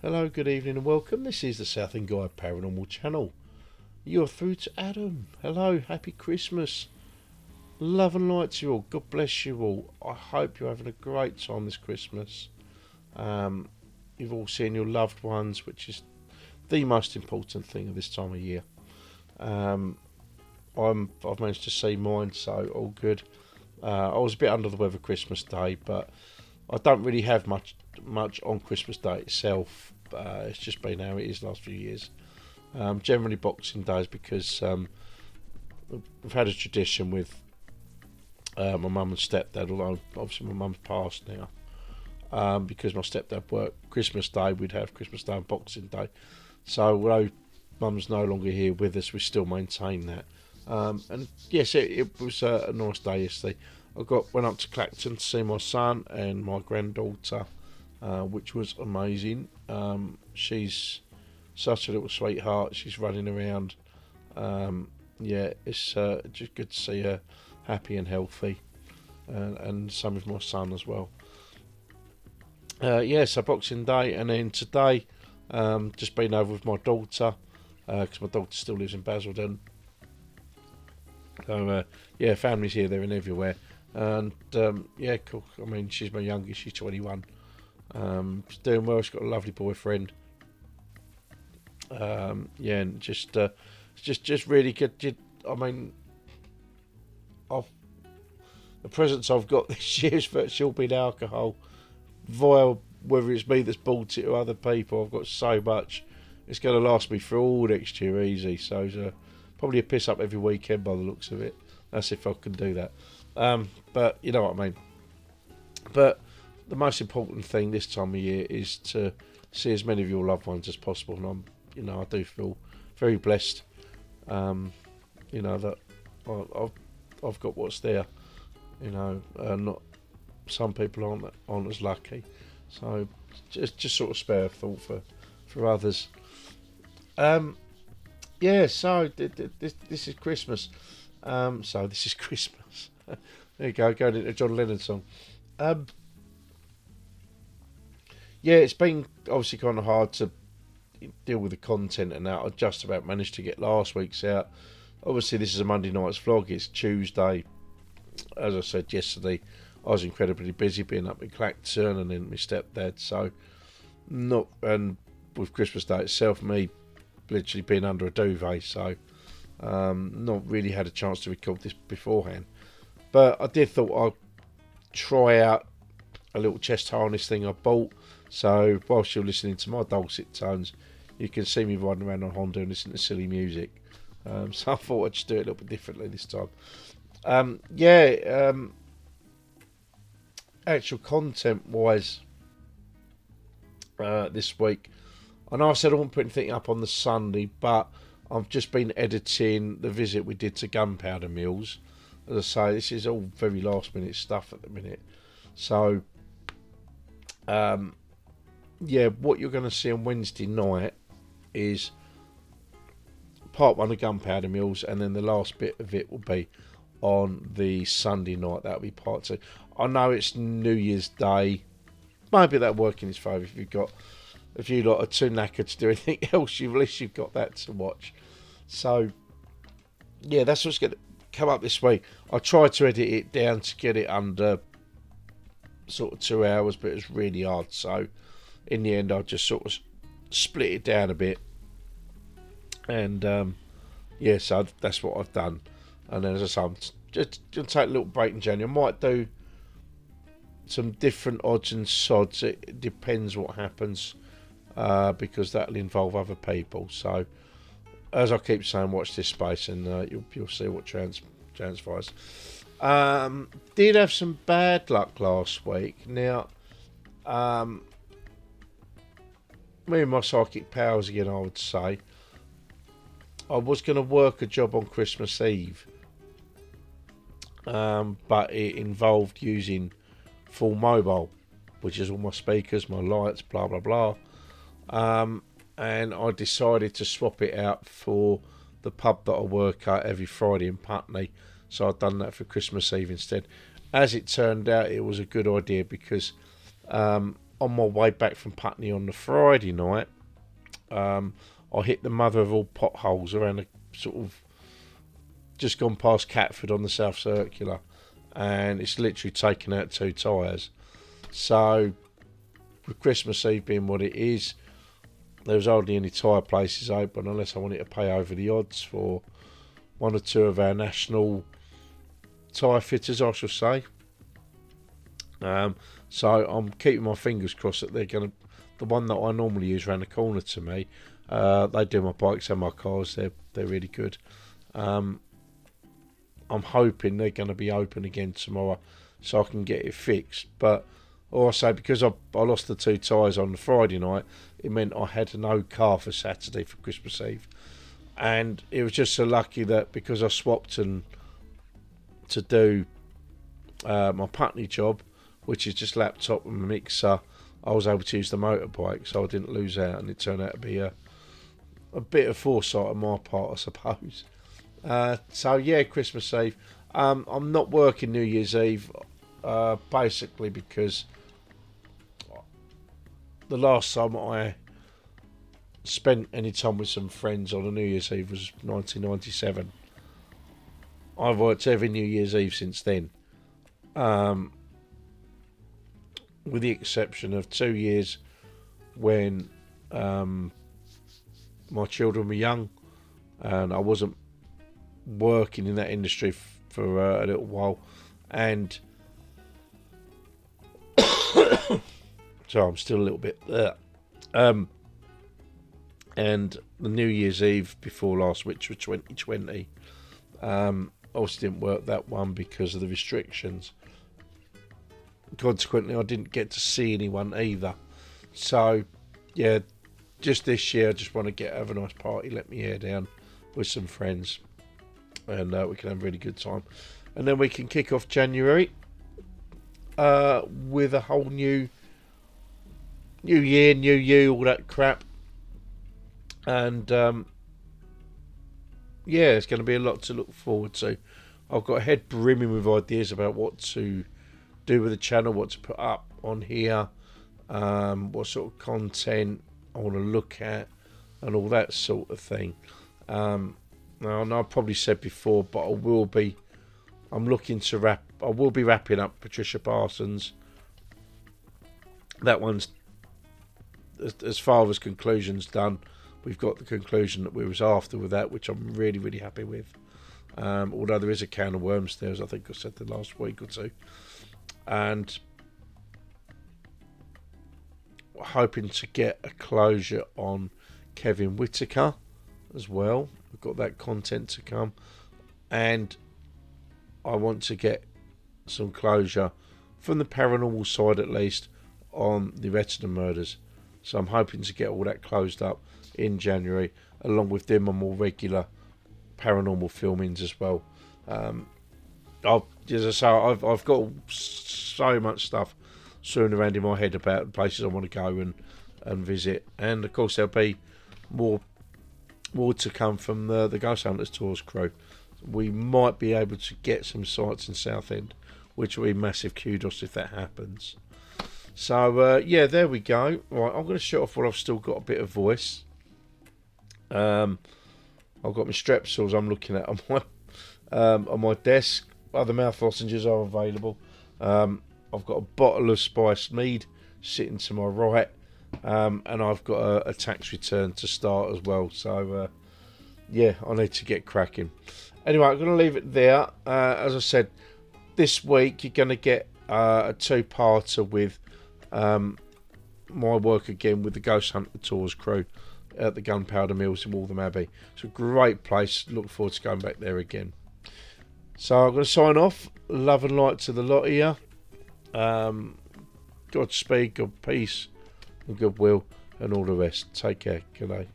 Hello, good evening, and welcome. This is the Southend Guy Paranormal Channel. You're through to Adam. Hello, happy Christmas. Love and light to you all. God bless you all. I hope you're having a great time this Christmas. Um, you've all seen your loved ones, which is the most important thing of this time of year. Um, I've managed to see mine, so all good. I was a bit under the weather Christmas Day, but I don't really have much on Christmas Day itself. It's just been how it is the last few years. Generally Boxing Days because we've had a tradition with my mum and stepdad, although obviously my mum's passed now. Because my stepdad worked Christmas Day, we'd have Christmas Day and Boxing Day. So although mum's no longer here with us, we still maintain that. And yes, it was a nice day yesterday. Went up to Clacton to see my son and my granddaughter, which was amazing. She's such a little sweetheart. She's running around. It's just good to see her happy and healthy, and same with my son as well. So Boxing Day, and then today, just been over with my daughter, because my daughter still lives in Basildon. So family's here, there, and everywhere. And cool. I mean, she's my youngest. She's 21. She's doing well. She's got a lovely boyfriend. And just really good. I mean, the presents I've got this year is virtually all been alcohol, via whether it's me that's bought it or other people. I've got so much. It's going to last me for all next year easy. So probably a piss up every weekend by the looks of it. That's if I can do that. But you know what I mean. But the most important thing this time of year is to see as many of your loved ones as possible. And I do feel very blessed. That I've got what's there. Not some people aren't as lucky. So just sort of spare a thought for others. So this is Christmas. So this is Christmas. There you go, going into a John Lennon song. It's been obviously kind of hard to deal with the content and that. I just about managed to get last week's out. Obviously, this is a Monday night's vlog. It's Tuesday. As I said yesterday, I was incredibly busy being up in Clacton and then my stepdad. So, and with Christmas Day itself, me literally being under a duvet. So, not really had a chance to record this beforehand. But I did thought I'd try out a little chest harness thing I bought. So whilst you're listening to my dulcet tones, you can see me riding around on Honda and listening to silly music. So I thought I'd just do it a little bit differently this time. Actual content-wise, this week, I know I said I wouldn't put anything up on the Sunday, but I've just been editing the visit we did to Gunpowder Mills. As I say, this is all very last-minute stuff at the minute. So, what you're going to see on Wednesday night is part one of Gunpowder Mills, and then the last bit of it will be on the Sunday night. That'll be part two. I know it's New Year's Day. Maybe that'll work in his favour if you lot are too knackered to do anything else. At least you've got that to watch. So, that's what's going to come up this week. I tried to edit it down to get it under sort of 2 hours, but it's really hard. So, in the end, I just sort of split it down a bit. And, so that's what I've done. And then, as I say, I'm just going to take a little break in January. I might do some different odds and sods. It depends what happens, because that'll involve other people. So, as I keep saying, watch this space, and you'll see what transpires. Did have some bad luck last week. Now, me and my psychic powers again, I would say. I was going to work a job on Christmas Eve, but it involved using full mobile, which is all my speakers, my lights, blah blah blah. And I decided to swap it out for the pub that I work at every Friday in Putney. So I'd done that for Christmas Eve instead. As it turned out, it was a good idea because on my way back from Putney on the Friday night, I hit the mother of all potholes around the sort of just gone past Catford on the South Circular, and it's literally taken out 2 tyres. So with Christmas Eve being what it is, there was hardly any tyre places open unless I wanted to pay over the odds for one or two of our national tyre fitters, I shall say. So I'm keeping my fingers crossed that they're going to, the one that I normally use around the corner to me, they do my bikes and my cars. They're really good. I'm hoping they're going to be open again tomorrow so I can get it fixed. But also, because I lost the 2 tyres on the Friday night, it meant I had no car for Saturday for Christmas Eve. And it was just so lucky that because I swapped to do my Putney job, which is just laptop and mixer, I was able to use the motorbike, so I didn't lose out, and it turned out to be a bit of foresight on my part, I suppose. So yeah, Christmas Eve. I'm not working New Year's Eve, basically because the last time I spent any time with some friends on a New Year's Eve was 1997. I've worked every New Year's Eve since then, with the exception of 2 years when my children were young and I wasn't working in that industry for a little while, and so I'm still a little bit there. And the New Year's Eve before last, which was 2020, obviously didn't work that one because of the restrictions. Consequently, I didn't get to see anyone either. So, yeah, just this year, I just want to have a nice party, let my hair down with some friends, and we can have a really good time. And then we can kick off January with a whole new year, new you, all that crap. And yeah, it's going to be a lot to look forward to. I've got a head brimming with ideas about what to do with the channel, what to put up on here, what sort of content I want to look at, and all that sort of thing. Now, I know I've probably said before, but I will be wrapping up Patricia Parsons. That one's, as far as conclusion's done, we've got the conclusion that we was after with that, which I'm really, really happy with. Although there is a can of worms there, as I think I said the last week or two. And hoping to get a closure on Kevin Whitaker as well. We've got that content to come. And I want to get some closure from the paranormal side, at least, on the Rettenham murders. So I'm hoping to get all that closed up in January, along with doing my more regular paranormal filmings as well. As I say, I've got so much stuff swimming around in my head about places I want to go and visit, and of course there'll be more to come from the Ghost Hunters Tours crew. We might be able to get some sites in Southend, which will be massive kudos if that happens. So yeah, there we go. Right, I'm going to shut off while I've still got a bit of voice. I've got my strepsils I'm looking at on my desk. Other mouth lozenges are available. I've got a bottle of spiced mead sitting to my right, and I've got a tax return to start as well. So yeah, I need to get cracking. Anyway, I'm going to leave it there. As I said, this week you're going to get a 2-parter with my work again with the Ghost Hunter Tours crew at the Gunpowder Mills in Waltham Abbey. It's a great place. Look forward to going back there again. So I'm going to sign off. Love and light to the lot of you. Godspeed, God peace, and goodwill, and all the rest. Take care. Good day.